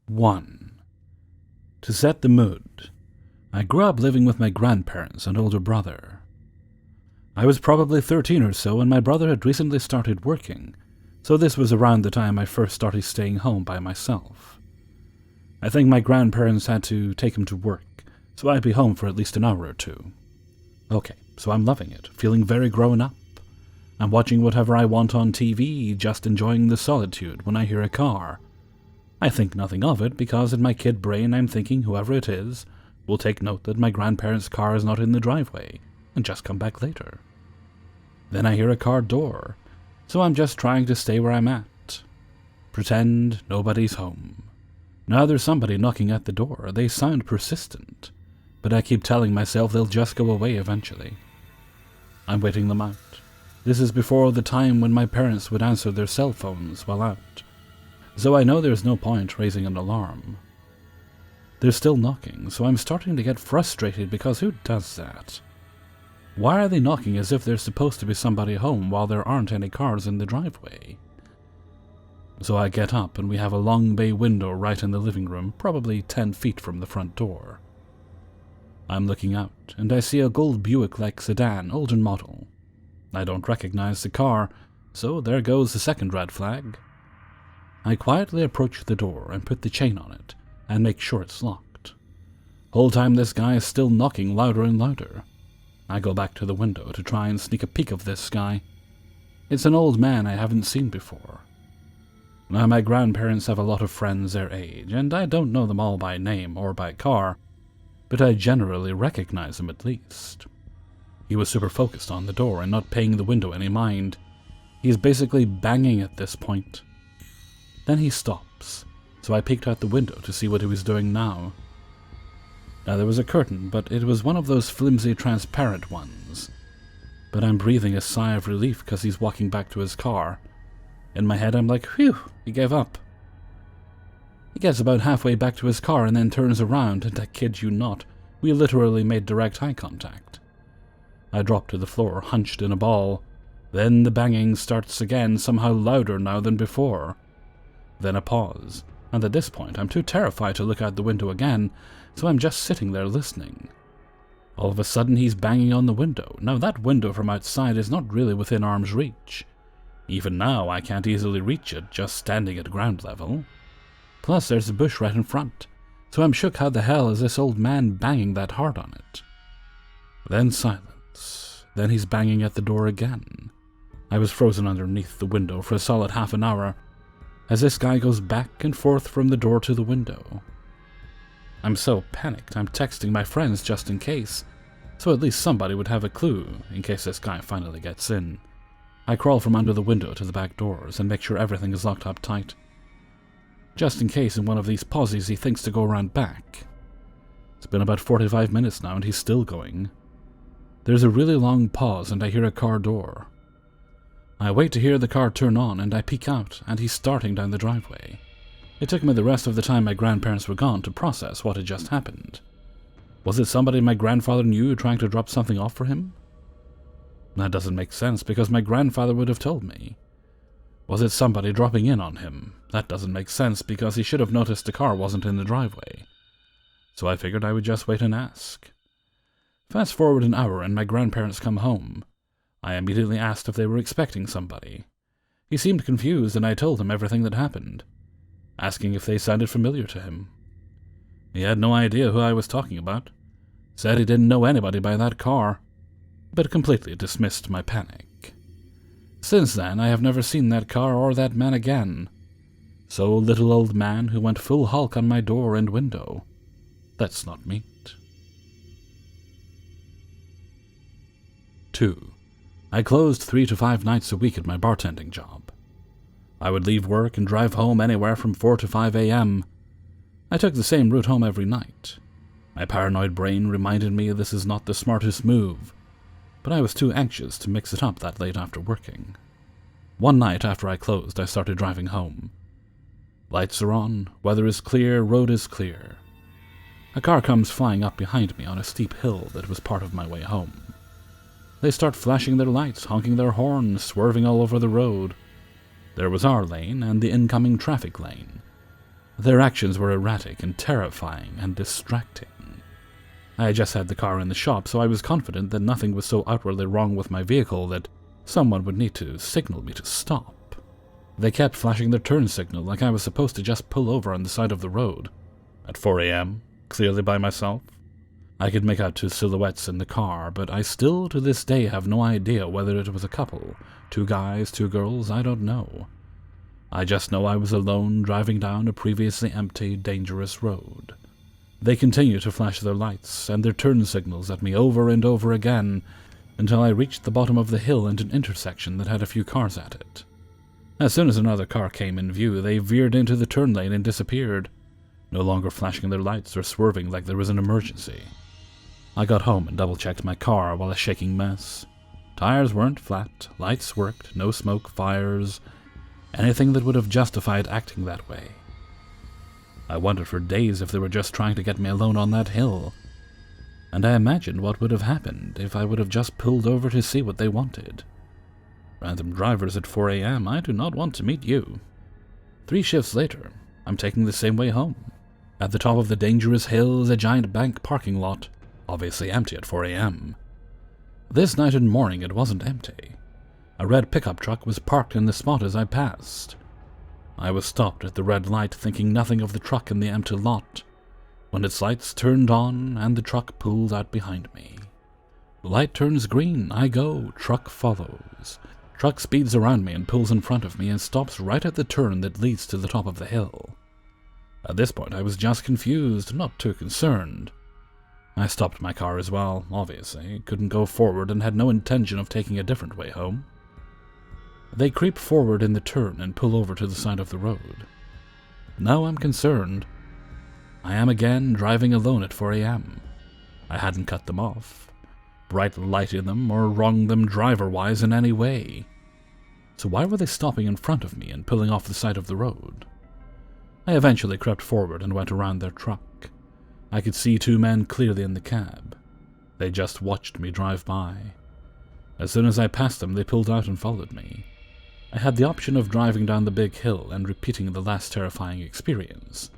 1. To set the mood, I grew up living with my grandparents and older brother. I was probably 13 or so, and my brother had recently started working, so this was around the time I first started staying home by myself. I think my grandparents had to take him to work, so I'd be home for at least an hour or two. Okay, so I'm loving it, feeling very grown up. I'm watching whatever I want on TV, just enjoying the solitude when I hear a car. I think nothing of it because in my kid brain I'm thinking whoever it is will take note that my grandparents' car is not in the driveway and just come back later. Then I hear a car door, so I'm just trying to stay where I'm at. Pretend nobody's home. Now there's somebody knocking at the door. They sound persistent, but I keep telling myself they'll just go away eventually. I'm waiting them out. This is before the time when my parents would answer their cell phones while out, so I know there's no point raising an alarm. They're still knocking, so I'm starting to get frustrated because who does that? Why are they knocking as if there's supposed to be somebody home while there aren't any cars in the driveway? So I get up and we have a long bay window right in the living room, probably 10 feet from the front door. I'm looking out and I see a gold Buick-like sedan, older model. I don't recognize the car, so there goes the second red flag. I quietly approach the door and put the chain on it and make sure it's locked. Whole time this guy is still knocking louder and louder. I go back to the window to try and sneak a peek of this guy. It's an old man I haven't seen before. Now my grandparents have a lot of friends their age, and I don't know them all by name or by car, but I generally recognize them at least. He was super focused on the door and not paying the window any mind. He's basically banging at this point. Then he stops, so I peeked out the window to see what he was doing now. Now there was a curtain, but it was one of those flimsy transparent ones. But I'm breathing a sigh of relief because he's walking back to his car. In my head I'm like, phew, he gave up. He gets about halfway back to his car and then turns around, and I kid you not, we literally made direct eye contact. I drop to the floor, hunched in a ball. Then the banging starts again, somehow louder now than before. Then a pause, and at this point I'm too terrified to look out the window again, so I'm just sitting there listening. All of a sudden he's banging on the window. Now that window from outside is not really within arm's reach. Even now I can't easily reach it just standing at ground level. Plus there's a bush right in front, so I'm shook how the hell is this old man banging that hard on it. Then silence. Then he's banging at the door again. I was frozen underneath the window for a solid half an hour, as this guy goes back and forth from the door to the window. I'm so panicked I'm texting my friends just in case, so at least somebody would have a clue in case this guy finally gets in. I crawl from under the window to the back doors and make sure everything is locked up tight, just in case in one of these pauses he thinks to go around back. It's been about 45 minutes now and he's still going. There's a really long pause and I hear a car door. I wait to hear the car turn on and I peek out and he's starting down the driveway. It took me the rest of the time my grandparents were gone to process what had just happened. Was it somebody my grandfather knew trying to drop something off for him? That doesn't make sense because my grandfather would have told me. Was it somebody dropping in on him? That doesn't make sense because he should have noticed the car wasn't in the driveway. So I figured I would just wait and ask. Fast forward an hour and my grandparents come home. I immediately asked if they were expecting somebody. He seemed confused and I told him everything that happened, asking if they sounded familiar to him. He had no idea who I was talking about. Said he didn't know anybody by that car, but completely dismissed my panic. Since then, I have never seen that car or that man again. So little old man who went full Hulk on my door and window. Let's not meet. 2. I closed 3 to 5 nights a week at my bartending job. I would leave work and drive home anywhere from 4 to 5 a.m. I took the same route home every night. My paranoid brain reminded me this is not the smartest move, but I was too anxious to mix it up that late after working. One night after I closed, I started driving home. Lights are on, weather is clear, road is clear. A car comes flying up behind me on a steep hill that was part of my way home. They start flashing their lights, honking their horns, swerving all over the road. There was our lane and the incoming traffic lane. Their actions were erratic and terrifying and distracting. I had just had the car in the shop, so I was confident that nothing was so outwardly wrong with my vehicle that someone would need to signal me to stop. They kept flashing their turn signal like I was supposed to just pull over on the side of the road. At 4 a.m., clearly by myself. I could make out two silhouettes in the car, but I still to this day have no idea whether it was a couple, 2 guys, 2 girls, I don't know. I just know I was alone driving down a previously empty, dangerous road. They continued to flash their lights and their turn signals at me over and over again until I reached the bottom of the hill and an intersection that had a few cars at it. As soon as another car came in view, they veered into the turn lane and disappeared, no longer flashing their lights or swerving like there was an emergency. I got home and double-checked my car while a shaking mess. Tires weren't flat, lights worked, no smoke, fires, anything that would have justified acting that way. I wondered for days if they were just trying to get me alone on that hill, and I imagined what would have happened if I would have just pulled over to see what they wanted. Random drivers at 4 a.m., I do not want to meet you. 3 shifts later, I'm taking the same way home. At the top of the dangerous hill is a giant bank parking lot, obviously empty at 4 a.m. This night and morning it wasn't empty. A red pickup truck was parked in the spot as I passed. I was stopped at the red light thinking nothing of the truck in the empty lot, when its lights turned on and the truck pulled out behind me. The light turns green, I go, truck follows. Truck speeds around me and pulls in front of me and stops right at the turn that leads to the top of the hill. At this point I was just confused, not too concerned. I stopped my car as well, obviously, couldn't go forward and had no intention of taking a different way home. They creep forward in the turn and pull over to the side of the road. Now I'm concerned. I am again driving alone at 4 a.m. I hadn't cut them off, bright lighted them, or wronged them driver-wise in any way. So why were they stopping in front of me and pulling off the side of the road? I eventually crept forward and went around their truck. I could see 2 men clearly in the cab. They just watched me drive by. As soon as I passed them, they pulled out and followed me. I had the option of driving down the big hill and repeating the last terrifying experience,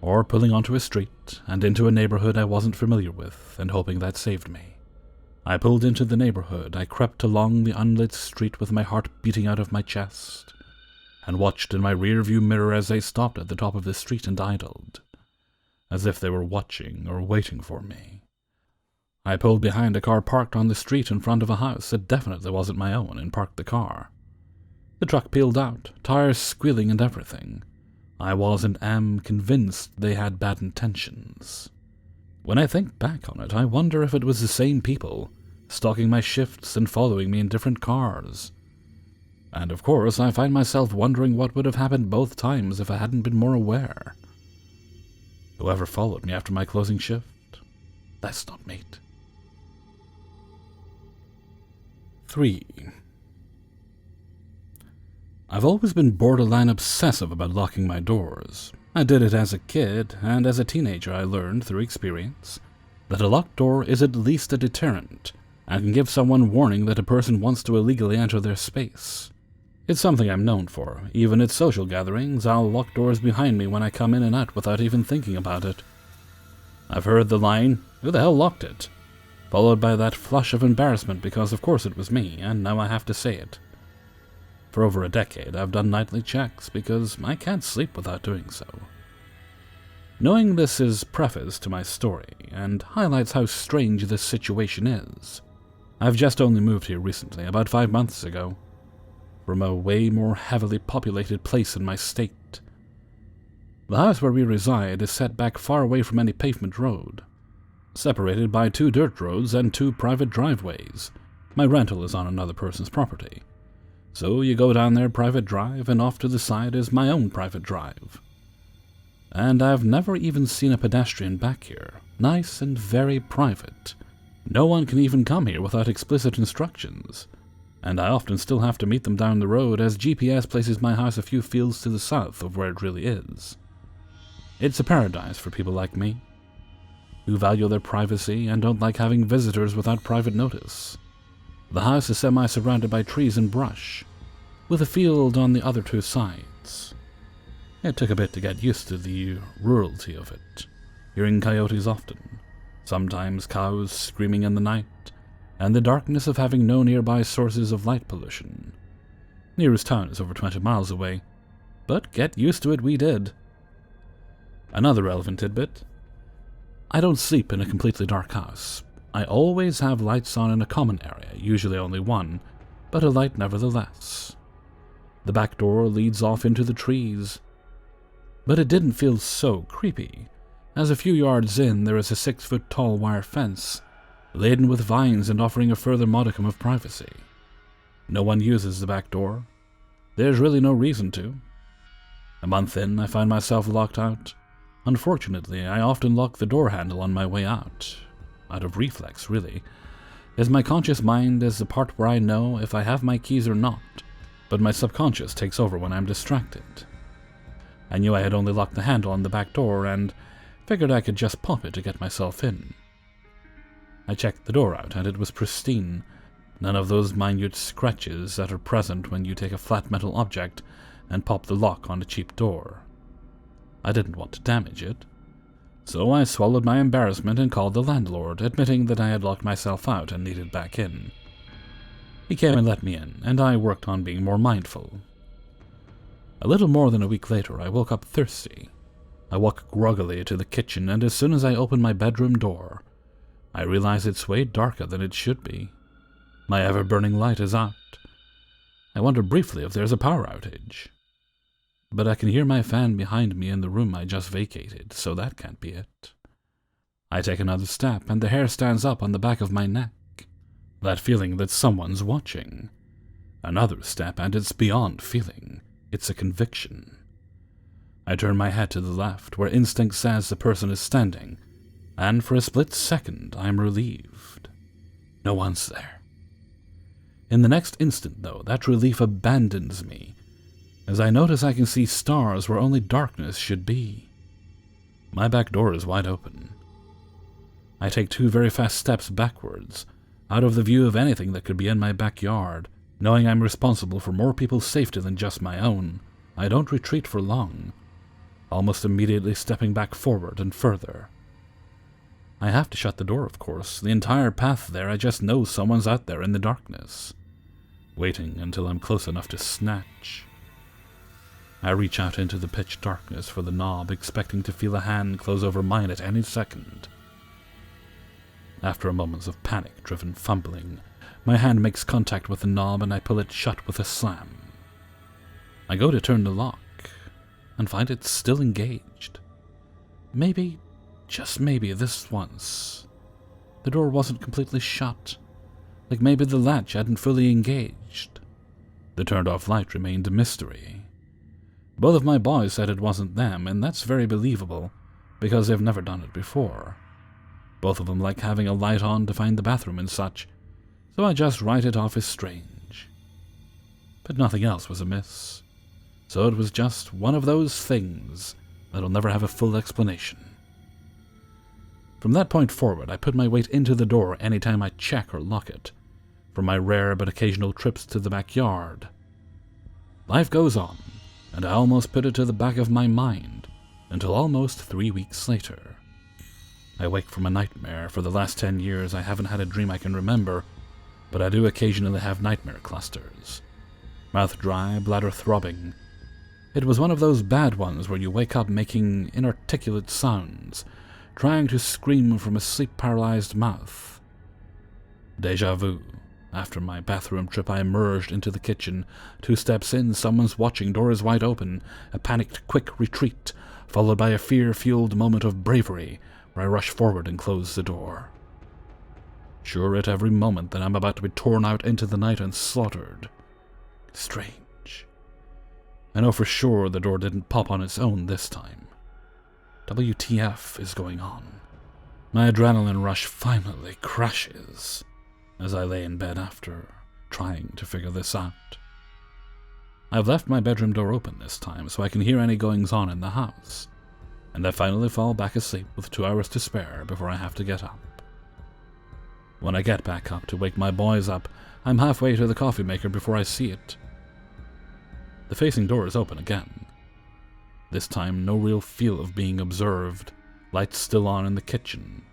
or pulling onto a street and into a neighborhood I wasn't familiar with and hoping that saved me. I pulled into the neighborhood. I crept along the unlit street with my heart beating out of my chest, and watched in my rear-view mirror as they stopped at the top of the street and idled, as if they were watching or waiting for me. I pulled behind a car parked on the street in front of a house that definitely wasn't my own and parked the car. The truck peeled out, tires squealing and everything. I was and am convinced they had bad intentions. When I think back on it, I wonder if it was the same people, stalking my shifts and following me in different cars. And of course, I find myself wondering what would have happened both times if I hadn't been more aware. Whoever followed me after my closing shift, that's not mate. 3. I've always been borderline obsessive about locking my doors. I did it as a kid, and as a teenager I learned through experience that a locked door is at least a deterrent and can give someone warning that a person wants to illegally enter their space. It's something I'm known for. Even at social gatherings, I'll lock doors behind me when I come in and out without even thinking about it. I've heard the line, "Who the hell locked it?" followed by that flush of embarrassment because of course it was me, and now I have to say it. For over a decade, I've done nightly checks because I can't sleep without doing so. Knowing this is preface to my story and highlights how strange this situation is, I've just only moved here recently, about 5 months ago, from a way more heavily populated place in my state. The house where we reside is set back far away from any pavement road, separated by 2 dirt roads and 2 private driveways. My rental is on another person's property. So you go down their private drive, and off to the side is my own private drive. And I've never even seen a pedestrian back here. Nice and very private. No one can even come here without explicit instructions, and I often still have to meet them down the road as GPS places my house a few fields to the south of where it really is. It's a paradise for people like me, who value their privacy and don't like having visitors without private notice. The house is semi-surrounded by trees and brush, with a field on the other 2 sides. It took a bit to get used to the rurality of it, hearing coyotes often, sometimes cows screaming in the night, and the darkness of having no nearby sources of light pollution. Nearest town is over 20 miles away, but get used to it we did. Another relevant tidbit: I don't sleep in a completely dark house. I always have lights on in a common area, usually only one, but a light nevertheless. The back door leads off into the trees, but it didn't feel so creepy, as a few yards in there is a 6-foot-tall wire fence, laden with vines and offering a further modicum of privacy. No one uses the back door. There's really no reason to. A month in, I find myself locked out. Unfortunately, I often lock the door handle on my way out of reflex, really, as my conscious mind is the part where I know if I have my keys or not, but my subconscious takes over when I'm distracted. I knew I had only locked the handle on the back door and figured I could just pop it to get myself in. I checked the door out and it was pristine, none of those minute scratches that are present when you take a flat metal object and pop the lock on a cheap door. I didn't want to damage it, so I swallowed my embarrassment and called the landlord, admitting that I had locked myself out and needed back in. He came and let me in, and I worked on being more mindful. A little more than a week later, I woke up thirsty. I walked groggily to the kitchen, and as soon as I opened my bedroom door, I realized it's way darker than it should be. My ever-burning light is out. I wonder briefly if there's a power outage. But I can hear my fan behind me in the room I just vacated, so that can't be it. I take another step, and the hair stands up on the back of my neck. That feeling that someone's watching. Another step, and it's beyond feeling. It's a conviction. I turn my head to the left, where instinct says the person is standing, and for a split second I am relieved. No one's there. In the next instant, though, that relief abandons me, as I notice I can see stars where only darkness should be. My back door is wide open. I take 2 very fast steps backwards, out of the view of anything that could be in my backyard, knowing I'm responsible for more people's safety than just my own. I don't retreat for long, almost immediately stepping back forward and further. I have to shut the door, of course. The entire path there, I just know someone's out there in the darkness, waiting until I'm close enough to snatch. I reach out into the pitch darkness for the knob, expecting to feel a hand close over mine at any second. After a moment of panic-driven fumbling, my hand makes contact with the knob and I pull it shut with a slam. I go to turn the lock and find it still engaged. Maybe, just maybe this once, the door wasn't completely shut, like maybe the latch hadn't fully engaged. The turned-off light remained a mystery. Both of my boys said it wasn't them, and that's very believable, because they've never done it before. Both of them like having a light on to find the bathroom and such, so I just write it off as strange. But nothing else was amiss, so it was just one of those things that'll never have a full explanation. From that point forward, I put my weight into the door anytime I check or lock it, from my rare but occasional trips to the backyard. Life goes on, and I almost put it to the back of my mind until almost 3 weeks later. I wake from a nightmare. For the last 10 years, I haven't had a dream I can remember, but I do occasionally have nightmare clusters. Mouth dry, bladder throbbing. It was one of those bad ones where you wake up making inarticulate sounds, trying to scream from a sleep-paralyzed mouth. Déjà vu. After my bathroom trip, I emerged into the kitchen. 2 steps in, someone's watching, door is wide open. A panicked, quick retreat, followed by a fear-fueled moment of bravery, where I rush forward and close the door. Sure at every moment that I'm about to be torn out into the night and slaughtered. Strange. I know for sure the door didn't pop on its own this time. WTF is going on? My adrenaline rush finally crashes as I lay in bed after trying to figure this out. I've left my bedroom door open this time so I can hear any goings-on in the house, and I finally fall back asleep with 2 hours to spare before I have to get up. When I get back up to wake my boys up, I'm halfway to the coffee maker before I see it. The facing door is open again. This time, no real feel of being observed. Lights still on in the kitchen.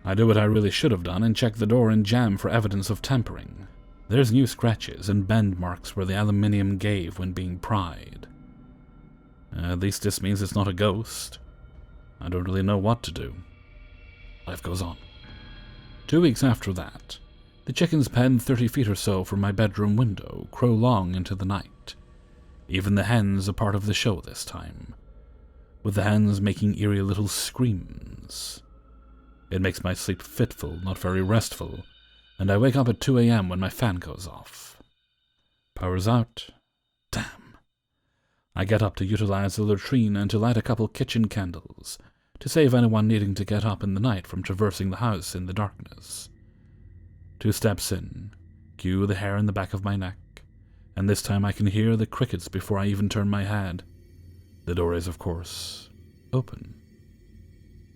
I do what I really should have done and check the door and jamb for evidence of tampering. There's new scratches and bend marks where the aluminium gave when being pried. At least this means it's not a ghost. I don't really know what to do. Life goes on. 2 weeks after that, the chickens penned 30 feet or so from my bedroom window, crow long into the night. Even the hens a part of the show this time, with the hens making eerie little screams. It makes my sleep fitful, not very restful, and I wake up at 2 a.m. when my fan goes off. Power's out. Damn. I get up to utilize the latrine and to light a couple kitchen candles, to save anyone needing to get up in the night from traversing the house in the darkness. 2 steps in, cue the hair in the back of my neck, and this time I can hear the crickets before I even turn my head. The door is, of course, open.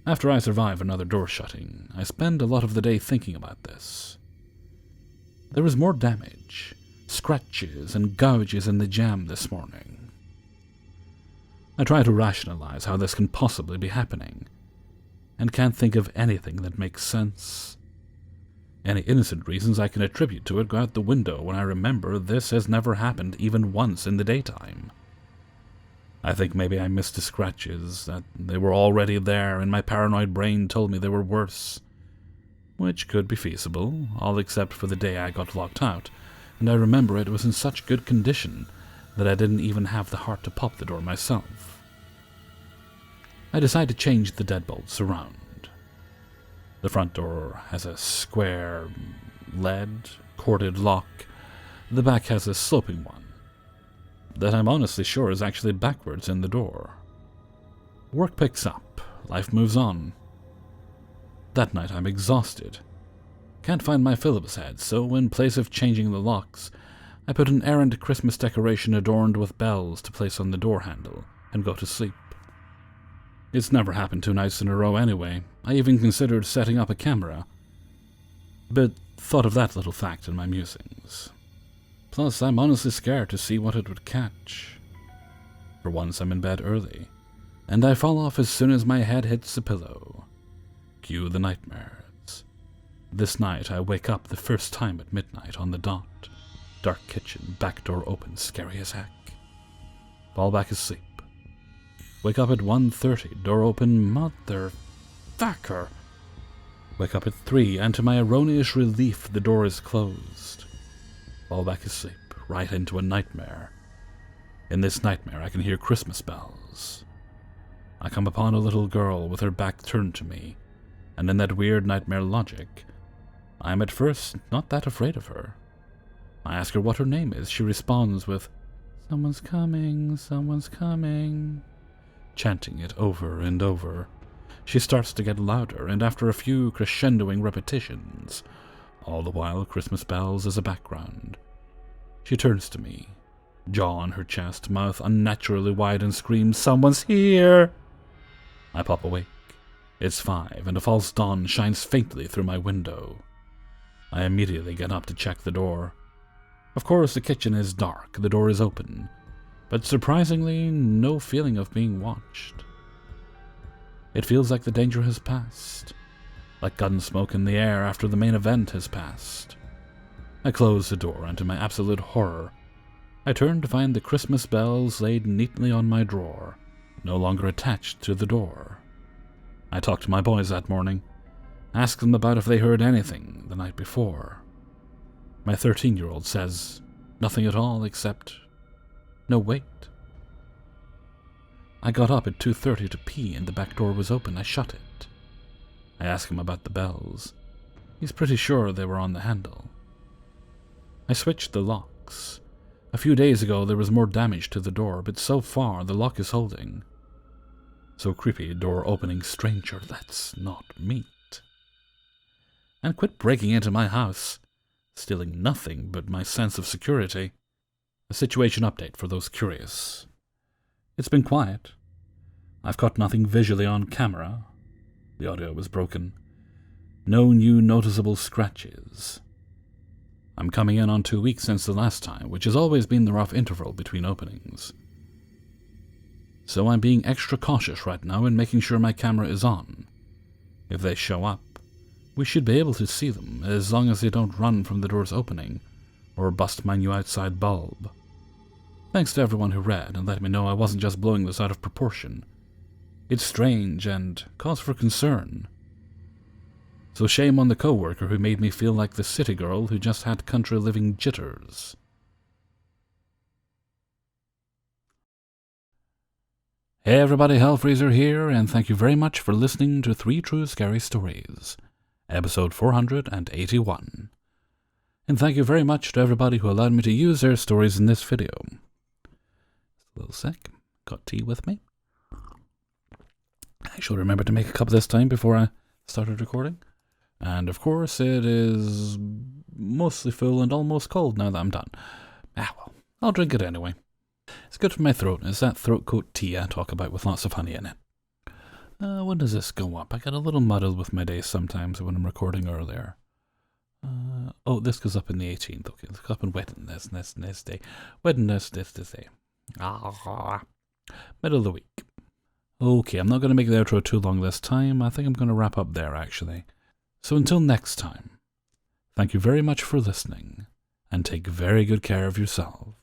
After I survive another door shutting, I spend a lot of the day thinking about this. There is more damage, scratches and gouges in the jamb this morning. I try to rationalize how this can possibly be happening, and can't think of anything that makes sense. Any innocent reasons I can attribute to it go out the window when I remember this has never happened even once in the daytime. I think maybe I missed the scratches, that they were already there and my paranoid brain told me they were worse. Which could be feasible, all except for the day I got locked out, and I remember it was in such good condition that I didn't even have the heart to pop the door myself. I decide to change the deadbolts around. The front door has a square, lead, corded lock. The back has a sloping one that I'm honestly sure is actually backwards in the door. Work picks up. Life moves on. That night I'm exhausted. Can't find my Phillips head, so in place of changing the locks, I put an errant Christmas decoration adorned with bells to place on the door handle and go to sleep. It's never happened 2 nights in a row anyway. I even considered setting up a camera, but thought of that little fact in my musings. Plus, I'm honestly scared to see what it would catch. For once, I'm in bed early, and I fall off as soon as my head hits the pillow. Cue the nightmares. This night, I wake up the first time at midnight on the dot. Dark kitchen, back door open, scary as heck. Fall back asleep. Wake up at 1:30, door open, motherfucker. Wake up at 3, and to my erroneous relief, the door is closed. Fall back asleep, right into a nightmare. In this nightmare, I can hear Christmas bells. I come upon a little girl with her back turned to me, and in that weird nightmare logic, I am at first not that afraid of her. I ask her what her name is. She responds with, "Someone's coming, someone's coming," chanting it over and over. She starts to get louder, and after a few crescendoing repetitions, all the while Christmas bells as a background, she turns to me, jaw on her chest, mouth unnaturally wide, and screams, "Someone's here!" I pop awake. It's 5, and a false dawn shines faintly through my window. I immediately get up to check the door. Of course, the kitchen is dark, the door is open, but surprisingly, no feeling of being watched. It feels like the danger has passed, like gun smoke in the air after the main event has passed. I close the door, and to my absolute horror, I turn to find the Christmas bells laid neatly on my drawer, no longer attached to the door. I talked to my boys that morning, asked them about if they heard anything the night before. My 13-year-old says nothing at all except, "No, wait." I got up at 2:30 to pee and the back door was open. I shut it. I asked him about the bells. He's pretty sure they were on the handle. I switched the locks. A few days ago there was more damage to the door, but so far the lock is holding. So creepy, door opening stranger, that's not meat. And quit breaking into my house, stealing nothing but my sense of security. A situation update for those curious. It's been quiet. I've caught nothing visually on camera. The audio was broken. No new noticeable scratches. I'm coming in on 2 weeks since the last time, which has always been the rough interval between openings. So I'm being extra cautious right now and making sure my camera is on. If they show up, we should be able to see them, as long as they don't run from the door's opening, or bust my new outside bulb. Thanks to everyone who read and let me know I wasn't just blowing this out of proportion. It's strange and cause for concern. So shame on the co-worker who made me feel like the city girl who just had country living jitters. Hey everybody, Hellfreezer here, and thank you very much for listening to 3 True Scary Stories, episode 481. And thank you very much to everybody who allowed me to use their stories in this video. Just a little sec. Got tea with me. I should remember to make a cup this time before I started recording. And of course it is mostly full and almost cold now that I'm done. Ah well, I'll drink it anyway. It's good for my throat. It's that throat coat tea I talk about with lots of honey in it. When does this go up? I get a little muddled with my days sometimes when I'm recording earlier. Oh, this goes up in the 18th. Okay, let's go up in Wednesday. Wednesday. Middle of the week. Okay, I'm not going to make the outro too long this time. I think I'm going to wrap up there, actually. So until next time, thank you very much for listening, and take very good care of yourselves.